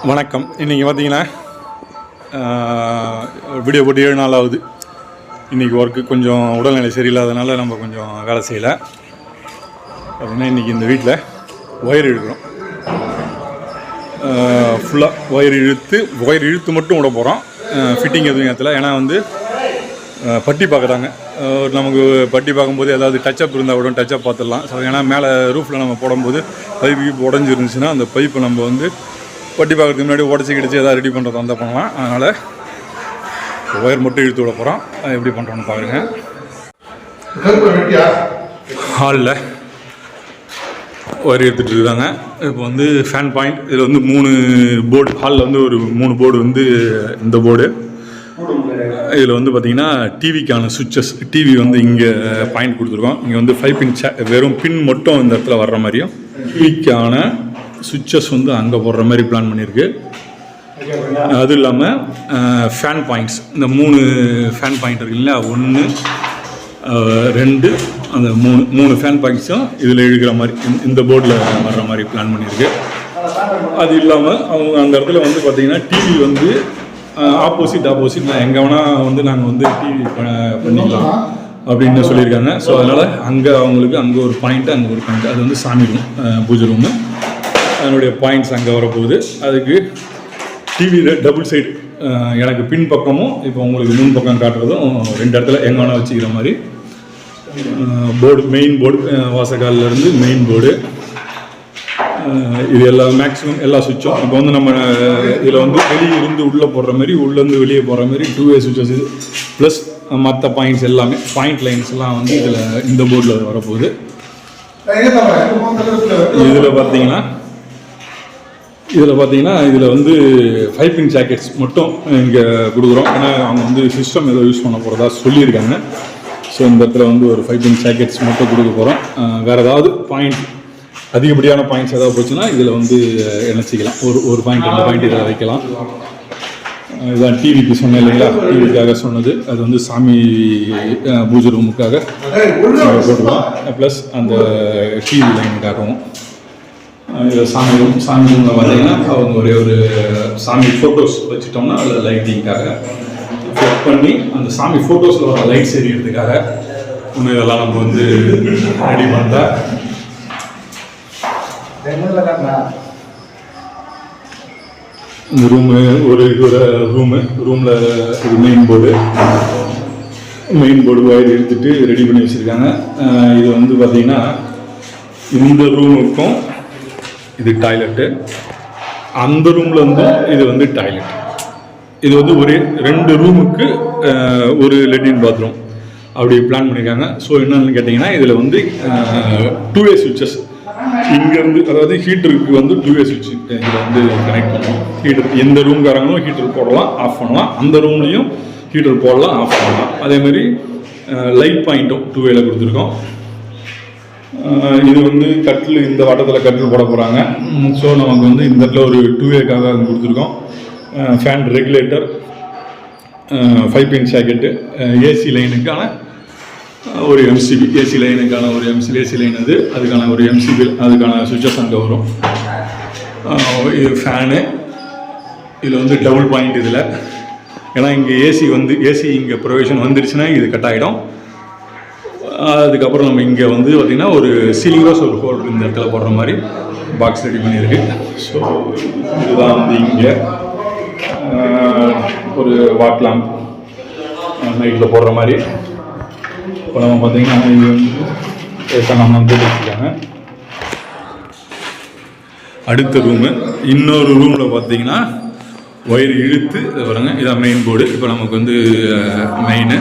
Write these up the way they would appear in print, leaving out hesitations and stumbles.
வணக்கம். இன்றைக்கி பார்த்தீங்கன்னா வீடியோ போட்டு 7 நாள் ஆகுது. இன்றைக்கி ஒர்க்கு கொஞ்சம் உடல்நிலை சரியில்லாதனால நம்ம கொஞ்சம் வேலை செய்யலை. பார்த்திங்கன்னா இன்றைக்கி இந்த வீட்டில் ஒயர் இழுக்கிறோம். ஃபுல்லாக ஒயர் இழுத்து மட்டும் விட போகிறோம். ஃபிட்டிங் எதுவும் ஏற்றல. ஏன்னா வந்து பட்டி பார்க்குறாங்க. நமக்கு பட்டி பார்க்கும்போது ஏதாவது டச்சப் இருந்தால் கூட டச்சப் பார்த்துடலாம். ஸோ ஏன்னா மேலே ரூஃபில் நம்ம போடும்போது பைப்பு உடஞ்சிருந்துச்சுன்னா அந்த பைப்பை நம்ம வந்து பட்டி பார்க்குறதுக்கு முன்னாடி உடச்சி கிடச்சி எதாவது ரெடி பண்ணுறது வந்தால் பண்ணலாம். அதனால் ஒயர் மட்டும் இழுத்து விட போகிறோம். எப்படி பண்ணுறோன்னு பாருங்கள். ஹாலில் ஒயர் எடுத்துகிட்டு இருக்காங்க. இப்போ வந்து ஃபேன் பாயிண்ட் இதில் வந்து 3 போர்டு, ஹாலில் வந்து ஒரு 3 போர்டு வந்து இந்த போர்டு. இதில் வந்து பார்த்திங்கன்னா டிவிக்கான சுவிட்சஸ், டிவி வந்து இங்கே பாயிண்ட் கொடுத்துருக்கோம். இங்கே வந்து 5 பின் வெறும் பின் மட்டும் இந்த இடத்துல வர்ற மாதிரியும், டிவிக்கான சுவிட்சஸ் வந்து அங்கே போடுற மாதிரி பிளான் பண்ணியிருக்கு. அதுவும் இல்லாமல் ஃபேன் பாயிண்ட்ஸ், இந்த 3 ஃபேன் பாயிண்ட் இருக்கு இல்லையா, 1 2 அந்த 3 ஃபேன் பாயிண்ட்ஸும் இதில் இழுக்கிற மாதிரி இந்த போர்டில் வர்ற மாதிரி பிளான் பண்ணியிருக்கு. அது இல்லாமல் அவங்க அந்த இடத்துல வந்து பார்த்திங்கன்னா டிவி வந்து ஆப்போசிட் நான் எங்கே வேணால் வந்து நாங்கள் வந்து டிவி பண்ணிக்கலாம் அப்படின்னு சொல்லியிருக்காங்க. ஸோ அதனால் அவங்களுக்கு அங்கே ஒரு பாயிண்ட்டு, அங்கே ஒரு பாயிண்ட்டு, அது வந்து சாமி ரூம், பூஜை ரூமு, அதனுடைய பாயிண்ட்ஸ் அங்கே வரப்போகுது. அதுக்கு டிவியில் டபுள் சைடு, எனக்கு பின் பக்கமும் இப்போ உங்களுக்கு முன் பக்கம் காட்டுறதும் 2 இடத்துல எங்கே வேணால் வச்சுக்கிற மாதிரி போர்டு, மெயின் போர்டு, வாசக்காலிலேருந்து மெயின் போர்டு, இது மேக்ஸிமம் எல்லா சுவிட்சும். இப்போ வந்து நம்ம இதில் வந்து வெளியே இருந்து உள்ளே போடுற மாதிரி, உள்ளேருந்து வெளியே போடுற மாதிரி 2-way சுவிட்சஸ், இது ப்ளஸ் மற்ற பாயிண்ட்ஸ் எல்லாமே, பாயிண்ட் லைன்ஸ் எல்லாம் வந்து இதில் இந்த போர்டில் வரப்போகுது. இதில் பார்த்தீங்கன்னா இதில் வந்து 5 பின் ஜாக்கெட்ஸ் மட்டும் இங்கே கொடுக்குறோம். ஏன்னா அவங்க வந்து சிஸ்டம் ஏதோ யூஸ் பண்ண போகிறதா சொல்லியிருக்காங்க. ஸோ இந்த இடத்துல வந்து ஒரு 5 பின் ஜாக்கெட்ஸ் மட்டும் கொடுக்க போகிறோம். வேறு ஏதாவது பாயிண்ட், அதிகப்படியான பாயிண்ட்ஸ் ஏதாவது போச்சுன்னா இதில் வந்து இணைச்சிக்கலாம். ஒரு பாயிண்ட் 2 பாயிண்ட் இதில் வைக்கலாம். இதுதான் டிவிக்கு சொன்னேன் இல்லைங்களா, டிவிக்காக சொன்னது. அது வந்து சாமி பூஜை ரூமுக்காக போட்டுக்கலாம். ப்ளஸ் அந்த டிவி லைனுக்காகவும் இதில் சாமி ரூமில் பார்த்தீங்கன்னா அவங்க ஒரு சாமி ஃபோட்டோஸ் வச்சுட்டோம்னா அதில் லைட்டிங்காக ஃபிட் பண்ணி அந்த சாமி ஃபோட்டோஸில் வர லைட்ஸ் எரியறதுக்காக இன்னும் இதெல்லாம் நம்ம வந்து ரெடி பண்ணுறா. இந்த ரூமில் இது மெயின் போர்டு ஒயர் எடுத்துகிட்டு ரெடி பண்ணி வச்சுருக்காங்க. இது வந்து பார்த்திங்கன்னா இந்த ரூமுக்கும் இது டாய்லெட்டு, அந்த ரூமில் வந்து இது வந்து டாய்லெட். இது வந்து ஒரு 2 ரூமுக்கு ஒரு லெட்டின் பாத்ரூம் அப்படி பிளான் பண்ணியிருக்காங்க. ஸோ என்னென்னு கேட்டிங்கன்னா இதில் வந்து 2-way சுவிட்சஸ் இங்கேருந்து, அதாவது ஹீட்டருக்கு வந்து 2-way சுவிட்ச் இதில் வந்து கனெக்ட் பண்ணுவோம். ஹீட்டர் எந்த ரூம்காரங்களும் ஹீட்டர் போடலாம், ஆஃப் பண்ணலாம். அந்த ரூம்லேயும் ஹீட்டர் போடலாம், ஆஃப் பண்ணலாம். அதேமாதிரி லைட் பாயிண்ட்டும் 2-wayல கொடுத்துருக்கோம். இது வந்து கட்டில், இந்த வட்டத்தில் கட்டில் போட போகிறாங்க. ஸோ நமக்கு வந்து இந்த இடத்துல ஒரு 2-wayக்காக கொடுத்துருக்கோம். ஃபேன் ரெகுலேட்டர், 5 பின் ஜாக்கெட்டு, ஏசி லைனுக்கான ஒரு எம்சிபி, ஏசி லைனுக்கான ஒரு ஏசி லைன், அதுக்கான ஒரு எம்சிபி, அதுக்கான சுவிட்சஸ் அங்கே வரும். இது ஃபேனு, இதில் வந்து டபுள் பாயிண்ட் இதில். ஏன்னா இங்கே ஏசி இங்கே ப்ரொவிஷன் வந்துடுச்சுன்னா இது கட் ஆகிடும். அதுக்கப்புறம் நம்ம இங்கே வந்து பார்த்திங்கன்னா ஒரு சீலிங் ரோஸ், ஒரு ஹோல்டர் இந்த இடத்துல போடுற மாதிரி பாக்ஸ் ரெடி பண்ணியிருக்கு. ஸோ இதுதான் வந்து இங்கே ஒரு வாட் லேம்ப் நைட்டில் போடுற மாதிரி. இப்போ நம்ம பார்த்திங்கன்னா இது வந்து நம்ம வச்சுருக்காங்க. அடுத்த ரூமு, இன்னொரு ரூமில் பார்த்திங்கன்னா ஒயர் இழுத்து வருங்க. இதான் மெயின் போர்டு. இப்போ நமக்கு வந்து மெயினு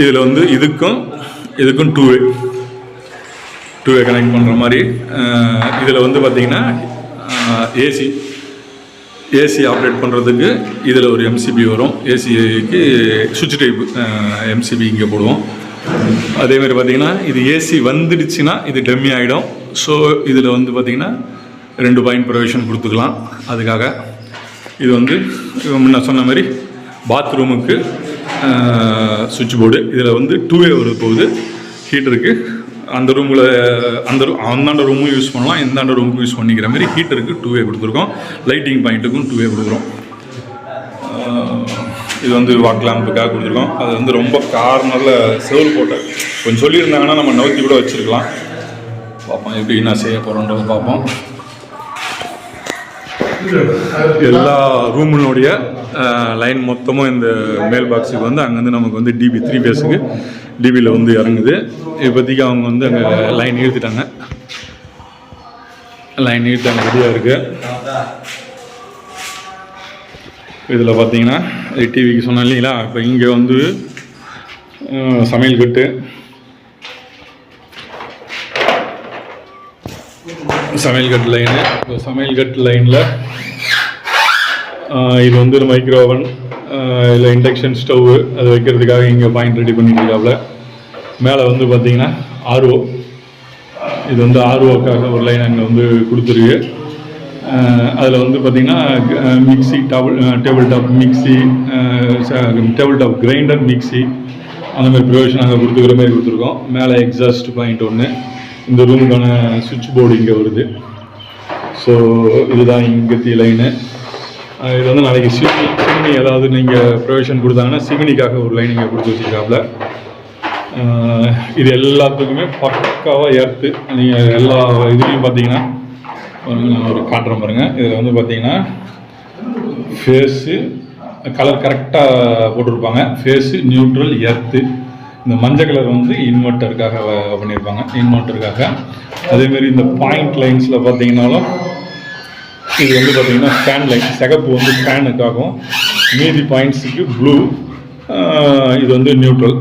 இதில் வந்து இதுக்கும் 2-way கனெக்ட் பண்ணுற மாதிரி. இதில் வந்து பார்த்திங்கன்னா ஏசி ஆப்ரேட் பண்ணுறதுக்கு இதில் ஒரு எம்சிபி வரும். ஏசிக்கு சுவிட்ச் டைப் எம்சிபி இங்கே போடுவோம். அதேமாதிரி பார்த்திங்கன்னா இது ஏசி வந்துடுச்சுன்னா இது டம்மி ஆகிடும். ஸோ இதில் வந்து பார்த்திங்கன்னா 2 பாயிண்ட் ப்ரொவிஷன் கொடுத்துக்கலாம். அதுக்காக இது வந்து முன்ன சொன்ன மாதிரி பாத்ரூமுக்கு சுவிட்ச் போர்டு. இதில் வந்து 2-way போகுது. ஹீட்டருக்கு அந்த ரூமில் அந்தாண்ட ரூமும் யூஸ் பண்ணலாம், இந்தாண்ட ரூமுக்கும் யூஸ் பண்ணிக்கிற மாதிரி. ஹீட்டருக்கு 2 கொடுத்துருக்கோம், லைட்டிங் பாயிண்ட்டுக்கும் 2 கொடுக்குறோம். இது வந்து வாக் லேம்புக்காக கொடுத்துருக்கோம். அது வந்து ரொம்ப கார்னரில் செவல் போட்டு கொஞ்சம் சொல்லியிருந்தாங்கன்னா நம்ம நோக்கி கூட வச்சுருக்கலாம். பார்ப்போம் எப்படி நான் செய்ய போகிறோன்றதை பார்ப்போம். எல்லா ரூமினுடைய லைன் மொத்தமும் இந்த மேல் பாக்ஸுக்கு வந்து அங்கேருந்து நமக்கு வந்து டிபி 3 பேஸுக்கு டிபியில் வந்து இறங்குது. இப்போதைக்கு அவங்க வந்து அங்கே லைன் இழுத்துட்டாங்க, ரெடியாக இருக்குது. இதில் பார்த்தீங்கன்னா டிவிக்கு சொன்னேன் இல்லைங்களா, இப்போ இங்கே வந்து சமையல் கட்டு, லைனு. இப்போ சமையல் கட்டு லைனில் இது வந்து மைக்ரோ ஓவன் இல்லை இண்டக்ஷன் ஸ்டவ்வு அது வைக்கிறதுக்காக இங்கே பாயிண்ட் ரெடி பண்ணிட்டுருக்காப்புல. மேலே வந்து பார்த்தீங்கன்னா ஆர்ஓ, இது வந்து ஆர்ஓக்காக ஒரு லைன் அங்கே வந்து கொடுத்துருக்கு. அதில் வந்து பார்த்திங்கன்னா mixie, table top mixie, table top grinder, mixie அந்த மாதிரி ப்ரொவிஷன் அங்கே கொடுத்துக்கிற மாதிரி கொடுத்துருக்கோம். மேலே எக்ஸாஸ்ட் பாயிண்ட் ஒன்று. இந்த ரூமுக்கான சுவிட்ச் போர்டு இங்கே வருது. ஸோ இதுதான் இங்கே லைனு. இது வந்து நாளைக்கு சிமினி ஏதாவது நீங்கள் ப்ரொவிஷன் கொடுத்தாங்கன்னா சிமினிக்காக ஒரு லைன் இங்கே கொடுத்து வச்சுருக்காப்புல. இது எல்லாத்துக்குமே பக்காவாக ஏற்று நீங்கள் எல்லா இதுலேயும் பார்த்தீங்கன்னா நான் ஒரு காட்டுறேன் பாருங்கள். இதில் வந்து பார்த்தீங்கன்னா ஃபேஸு கலர் கரெக்டாக போட்டிருப்பாங்க. Phase, neutral, earth. இந்த மஞ்சள் கலர் வந்து இன்வெர்ட்டருக்காக பண்ணியிருப்பாங்க, இன்வெர்ட்டருக்காக. அதேமாரி இந்த பாயிண்ட் லைன்ஸில் பார்த்தீங்கன்னாலும் இது வந்து பார்த்தீங்கன்னா ஃபேன் லைன், சிகப்பு வந்து ஃபேனுக்காகவும், மீதி பாயிண்ட்ஸுக்கு ப்ளூ, இது வந்து நியூட்ரல்.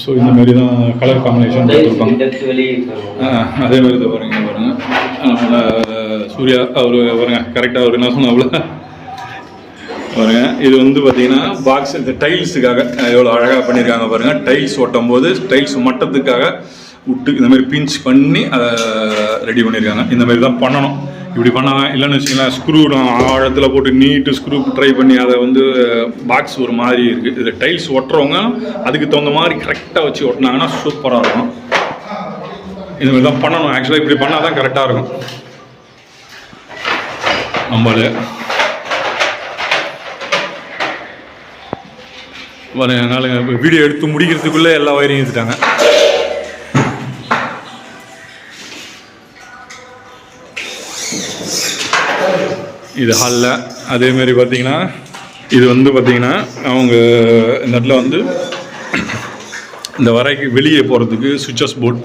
ஸோ இந்த மாதிரி தான் கலர் காம்பினேஷன் கொடுத்துருப்பாங்க. அதே மாதிரி இதை பாருங்கள் நம்மளோட சூர்யா அவர் பாருங்க கரெக்டாக அவர் என்ன சொன்னாப்புல பாருங்க. இது வந்து பார்த்தீங்கன்னா பாக்ஸ் இந்த டைல்ஸுக்காக எவ்வளோ அழகாக பண்ணியிருக்காங்க பாருங்கள். டைல்ஸ் ஒட்டும் போது டைல்ஸ் மட்டத்துக்காக விட்டு இந்த மாதிரி பிஞ்ச் பண்ணி அதை ரெடி பண்ணியிருக்காங்க. இந்த மாதிரி தான் பண்ணணும். இப்படி பண்ணால் இல்லைன்னு வச்சுக்கலாம், ஸ்க்ரூ ஆழத்தில் போட்டு நீட்டு ஸ்க்ரூ ட்ரை பண்ணி அதை வந்து பாக்ஸ் ஒரு மாதிரி இருக்குது. இதில் டைல்ஸ் ஒட்டுறவங்க அதுக்கு தகுந்த மாதிரி கரெக்டாக வச்சு ஒட்டினாங்கன்னா சூப்பராக இருக்கும். இந்த மாதிரி தான் பண்ணணும். ஆக்சுவலாக இப்படி பண்ணால் தான் கரெக்டாக இருக்கும். நம்மளே நாளுங்க வீடியோ எடுத்து முடிக்கிறதுக்குள்ளே எல்லா வயரையும் எடுத்துட்டாங்க. இது ஹாலில். அதேமாரி பார்த்தீங்கன்னா இது வந்து பார்த்திங்கன்னா அவங்க இந்த இடத்துல வந்து இந்த வரைக்கு வெளியே போகிறதுக்கு சுவிட்சஸ் போர்ட்.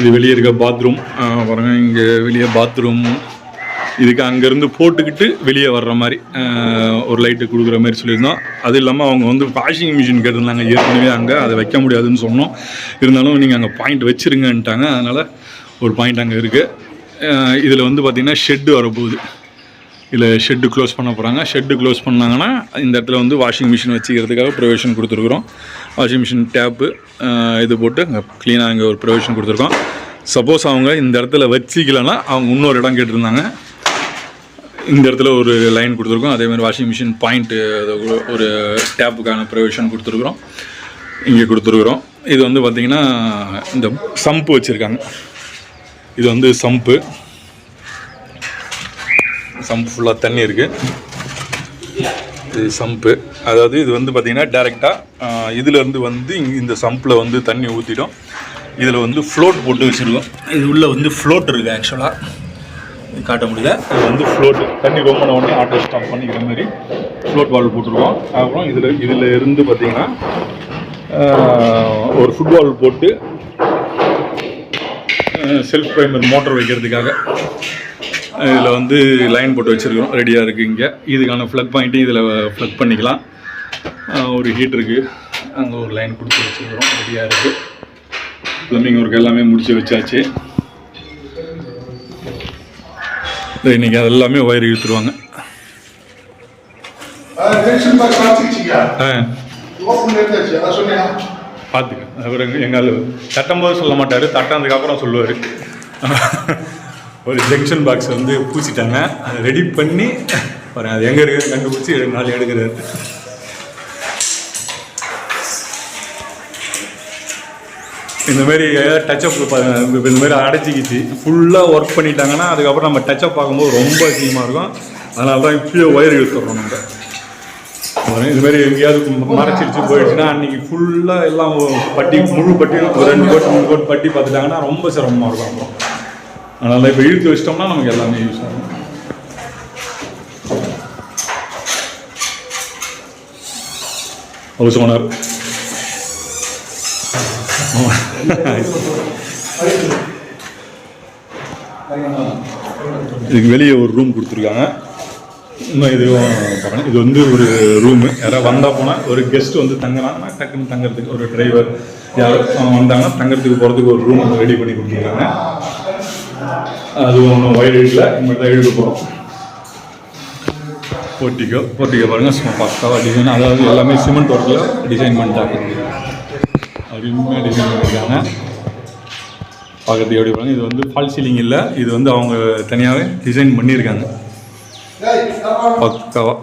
இது வெளியே இருக்க பாத்ரூம் பாருங்கள். இங்கே வெளியே பாத்ரூம் இதுக்கு அங்கேருந்து போட்டுக்கிட்டு வெளியே வர்ற மாதிரி ஒரு லைட்டு கொடுக்குற மாதிரி சொல்லியிருந்தோம். அது இல்லாமல் அவங்க வந்து வாஷிங் மிஷின் கேட்டிருந்தாங்க ஏற்கனவே, அங்கே அதை வைக்க முடியாதுன்னு சொன்னோம். இருந்தாலும் நீங்கள் அங்கே பாயிண்ட் வச்சுருங்கன்ட்டாங்க. அதனால் ஒரு பாயிண்ட் அங்கே இருக்குது. இதில் வந்து பார்த்திங்கன்னா ஷெட்டு வரப்போகுது. இதில் ஷெட்டு க்ளோஸ் பண்ண போகிறாங்க. ஷெட்டு க்ளோஸ் பண்ணாங்கன்னா இந்த இடத்துல வந்து வாஷிங் மிஷின் வச்சுக்கிறதுக்காக ப்ரொவிஷன் கொடுத்துருக்குறோம். வாஷிங் மிஷின் டேப்பு இது போட்டு அங்கே க்ளீனாக அங்கே ஒரு ப்ரொவிஷன் கொடுத்துருக்கோம். சப்போஸ் அவங்க இந்த இடத்துல வச்சிக்கலைன்னா அவங்க இன்னொரு இடம் கேட்டிருந்தாங்க. இந்த இடத்துல ஒரு லைன் கொடுத்துருக்கோம். அதேமாதிரி வாஷிங் மிஷின் பாயிண்ட்டு ஒரு டேப்புக்கான ப்ரொவிஷன் கொடுத்துருக்குறோம், இங்கே கொடுத்துருக்குறோம். இது வந்து பார்த்திங்கன்னா இந்த சம்பு வச்சுருக்காங்க. இது வந்து சம்பு ஃபுல்லாக தண்ணி இருக்குது. இது சம்பு, அதாவது இது வந்து பார்த்திங்கன்னா டேரெக்டாக இதிலேருந்து வந்து இந்த சம்பில் வந்து தண்ணி ஊற்றிட்டோம். இதில் வந்து ஃப்ளோட் போட்டு வச்சுருக்கோம். இது உள்ளே வந்து ஃப்ளோட் இருக்குது. ஆக்சுவலாக காட்ட முடியல. இது வந்து ஃப்ளோட்டு தண்ணி ரொம்ப உடனே ஆட்டோ ஸ்டாப் பண்ணிக்கிற மாதிரி ஃப்ளோட் வால்வ் போட்டுருக்கோம். அப்புறம் இதில் இருந்து பார்த்திங்கன்னா ஒரு ஃபுட்பால் போட்டு செல்ஃப் ப்ரைமர் மோட்டர் வைக்கிறதுக்காக இதில் வந்து லைன் போட்டு வச்சுருக்கிறோம். ரெடியாக இருக்குது. இங்கே இதுக்கான ப்ளக் பாயிண்ட்டையும் இதில் ப்ளக் பண்ணிக்கலாம். ஒரு ஹீட்டருக்கு அங்கே ஒரு லைன் கொடுத்து வச்சுருக்கிறோம். ரெடியாக இருக்குது. ப்ளம்பிங் ஒர்க் எல்லாமே முடிச்சு வச்சாச்சு. இன்றைக்கி அதெல்லாமே ஒயர் இழுத்துருவாங்க. பார்த்துக்க. அப்புறம் எங்கள் தட்டும்போது சொல்ல மாட்டார், தட்டானதுக்கப்புறம் சொல்லுவார். ஒரு ஜங்ஷன் பாக்ஸ் வந்து பூச்சிட்டாங்க. அதை ரெடி பண்ணி பாருங்கள் அது எங்கே இருக்குது கண்டுபிடிச்சி 2 நாள் எடுக்கிறாரு. இந்தமாரி டச்சப் இந்த மாதிரி அடைச்சிக்கிச்சு ஃபுல்லாக ஒர்க் பண்ணிட்டாங்கன்னா அதுக்கப்புறம் நம்ம டச்சப் பார்க்கும்போது ரொம்ப அதிகமாக இருக்கும். அதனால தான் இப்போயே ஒயர் இழுத்துடுறோம் நம்ம. இதுமாரி எங்கேயாவது மறைச்சிருச்சு போயிடுச்சுன்னா அன்றைக்கி ஃபுல்லாக எல்லாம் பட்டி முழு பட்டி ஒரு 2 கோட் 3 கோட் பட்டி பார்த்துட்டாங்கன்னா ரொம்ப சிரமமாக இருக்கும். அப்புறம் அதனால் இப்போ இழுத்து வச்சிட்டோம்னா நமக்கு எல்லாமே யூஸ் ஆகும். ஹவுஸ் ஓனர் இதுக்கு வெளியே ஒரு ரூம் கொடுத்துருக்காங்க. இன்னும் இதுவும் பார்க்கணும். இது வந்து ஒரு ரூமு. யாராவது வந்தால் போனால் ஒரு கெஸ்ட் வந்து தங்கினாங்கன்னா டக்குன்னு தங்குறதுக்கு ஒரு டிரைவர் யாரும் வந்தாங்கன்னா தங்குறதுக்கு போகிறதுக்கு ஒரு ரூம் ரெடி பண்ணி கொடுத்துருக்காங்க. அது ஒன்றும் ஒயிட் இல்லை, இந்த தான் எழுத போகிறோம். போர்ட்டிகோ பாருங்கள் சும்மா பக்காவாக டிசைன், அதாவது எல்லாமே சிமெண்ட் ஒர்க்கில் டிசைன் பண்ணிட்டாங்க. அருமையாக டிசைன் பண்ணியிருக்காங்க. பார்க்கறதுக்கு எப்படி பாருங்கள். இது வந்து ஃபால் சீலிங் இல்லை, இது வந்து அவங்க தனியாகவே டிசைன் பண்ணியிருக்காங்க பக்காவாக.